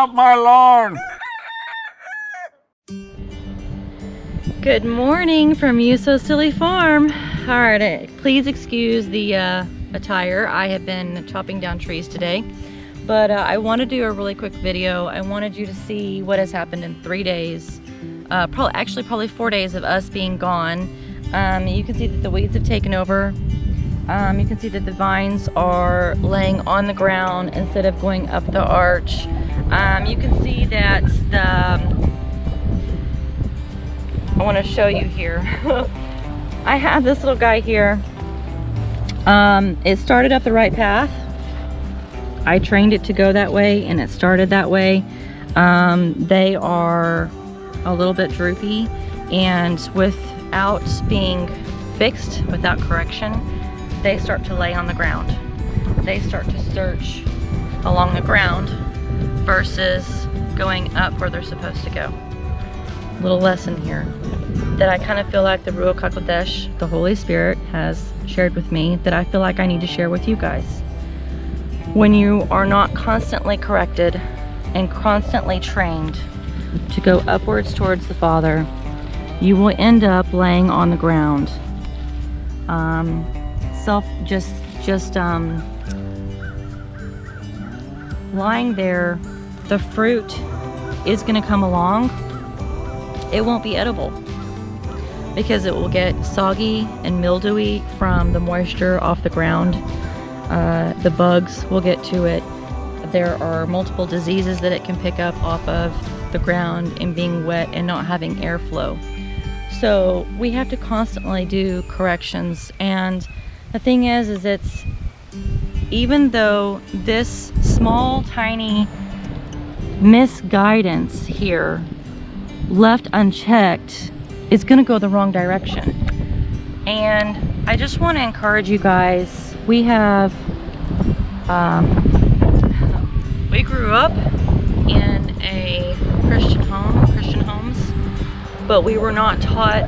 off my lawn! Good morning from You So Silly Farm. All right, please excuse the attire. I have been chopping down trees today, but I want to do a really quick video. I wanted you to see what has happened in 3 days. Probably 4 days of us being gone. You can see that the weeds have taken over. You can see that the vines are laying on the ground instead of going up the arch. You can see that I want to show you here. I have this little guy here. It started up the right path. I trained it to go that way and it started that way. They are a little bit droopy, and without being fixed, without correction, they start to lay on the ground. They start to search along the ground versus going up where they're supposed to go. Little lesson here that I kind of feel like the Ruach HaKodesh, the Holy Spirit, has shared with me, that I feel like I need to share with you guys. When you are not constantly corrected and constantly trained to go upwards towards the Father, you will end up laying on the ground. Lying there, the fruit is going to come along. It won't be edible because it will get soggy and mildewy from the moisture off the ground. The bugs will get to it. There are multiple diseases that it can pick up off of the ground and being wet and not having airflow. So we have to constantly do corrections, and the thing is it's, even though this small tiny misguidance here left unchecked is going to go the wrong direction. And I just want to encourage you guys. We have we grew up in a Christian homes, but we were not taught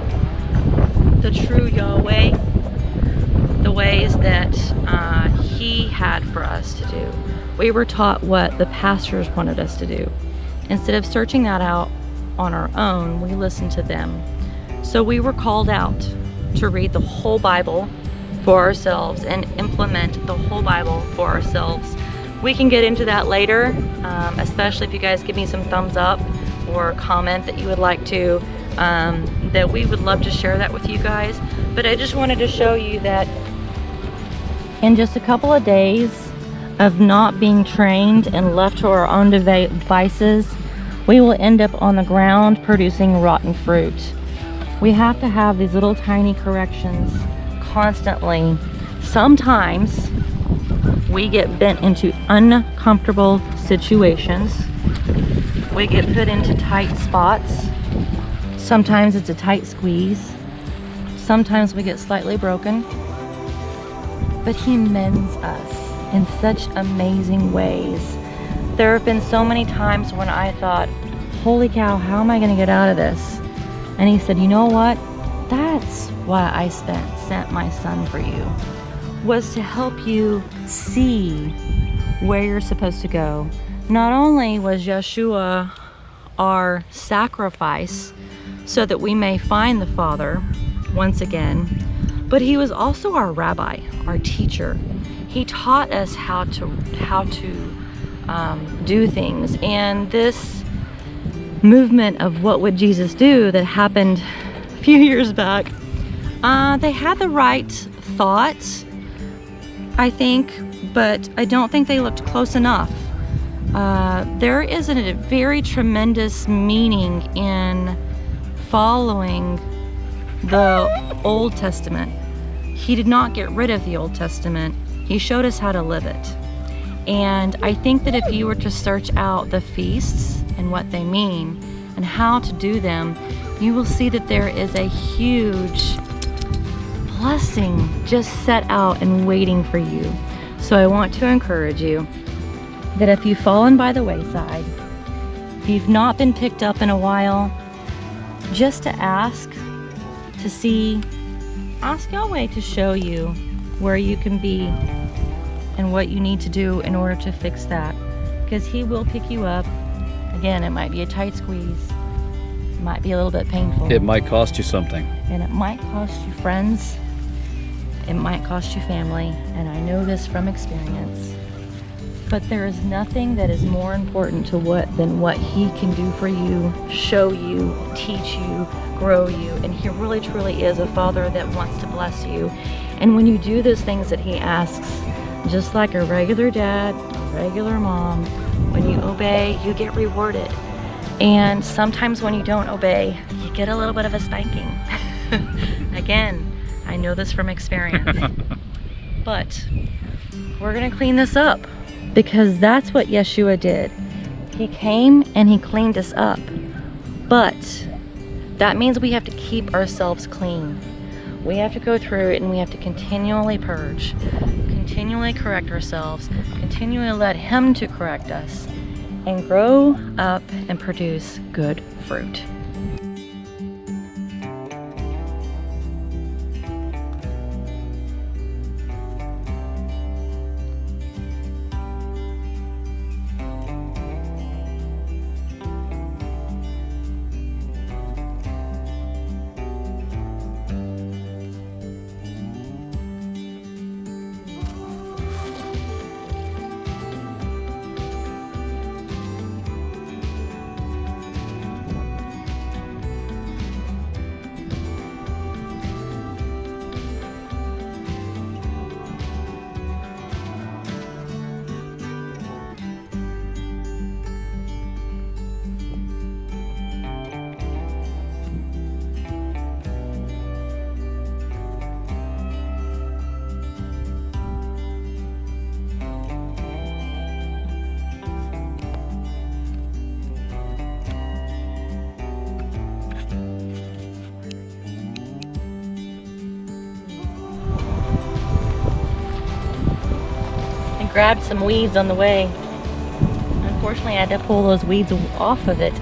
the true Yahweh, the ways that He had for us to do. We were taught what the pastors wanted us to do. Instead of searching that out on our own, we listened to them. So we were called out to read the whole Bible for ourselves and implement the whole Bible for ourselves. We can get into that later, especially if you guys give me some thumbs up or comment that you would like to, that we would love to share that with you guys. But I just wanted to show you that in just a couple of days of not being trained and left to our own devices, we will end up on the ground producing rotten fruit. We have to have these little tiny corrections constantly. Sometimes we get bent into uncomfortable situations. We get put into tight spots. Sometimes it's a tight squeeze. Sometimes we get slightly broken. But He mends us in such amazing ways. There have been so many times when I thought, holy cow, how am I going to get out of this? And He said, you know what? That's why I sent my Son for you, was to help you see where you're supposed to go. Not only was Yeshua our sacrifice so that we may find the Father once again, but He was also our rabbi, our teacher. He taught us how to do things. And this movement of what would Jesus do that happened a few years back, they had the right thoughts, I think, but I don't think they looked close enough. There is a very tremendous meaning in following the Old Testament. He did not get rid of the Old Testament. He showed us how to live it. And I think that if you were to search out the feasts and what they mean and how to do them, you will see that there is a huge blessing just set out and waiting for you. So I want to encourage you that if you've fallen by the wayside, if you've not been picked up in a while, just to ask Yahweh to show you where you can be and what you need to do in order to fix that, because He will pick you up Again, it might be a tight squeeze. It might be a little bit painful. It might cost you something. And it might cost you friends. It might cost you family. And I know this from experience. But there is nothing that is more important than what he can do for you, show you, teach you, grow you. And he really truly is a father that wants to bless you. And when you do those things that he asks, just like a regular dad, a regular mom, when you obey, you get rewarded. And sometimes when you don't obey, you get a little bit of a spanking. Again, I know this from experience. But we're gonna clean this up, because that's what Yeshua did. He came and he cleaned us up. But that means we have to keep ourselves clean. We have to go through it and we have to continually purge, continually correct ourselves, continually let him to correct us, and grow up and produce good fruit. Grabbed some weeds on the way. Unfortunately, I had to pull those weeds off of it.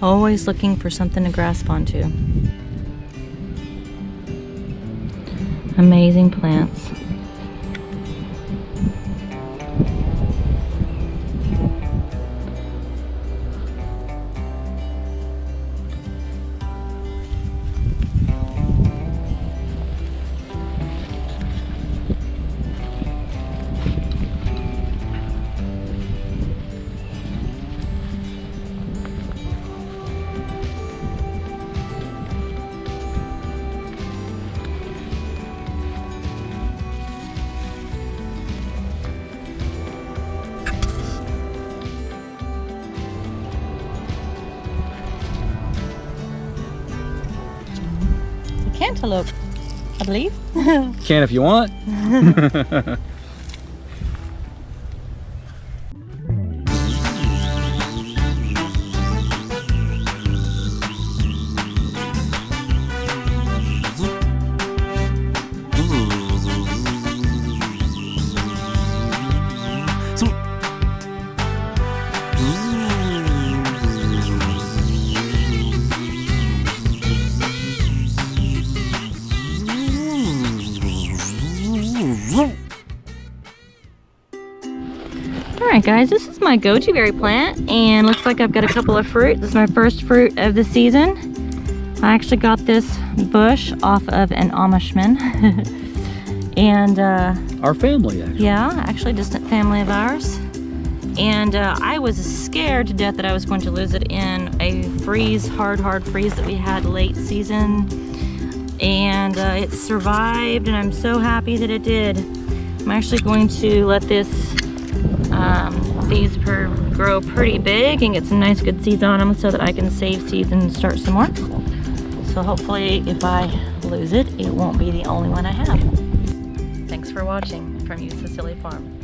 Always looking for something to grasp onto. Amazing plants. Cantaloupe, I believe. Can if you want. Alright guys, this is my goji berry plant, and looks like I've got a couple of fruit. This is my first fruit of the season. I actually got this bush off of an Amishman. And our family, actually. Yeah, actually distant family of ours. And I was scared to death that I was going to lose it in a freeze, hard freeze that we had late season. And it survived, and I'm so happy that it did. I'm actually going to let these grow pretty big and get some nice good seeds on them so that I can save seeds and start some more. So hopefully if I lose it, it won't be the only one I have. Thanks for watching from You Cecily Farm.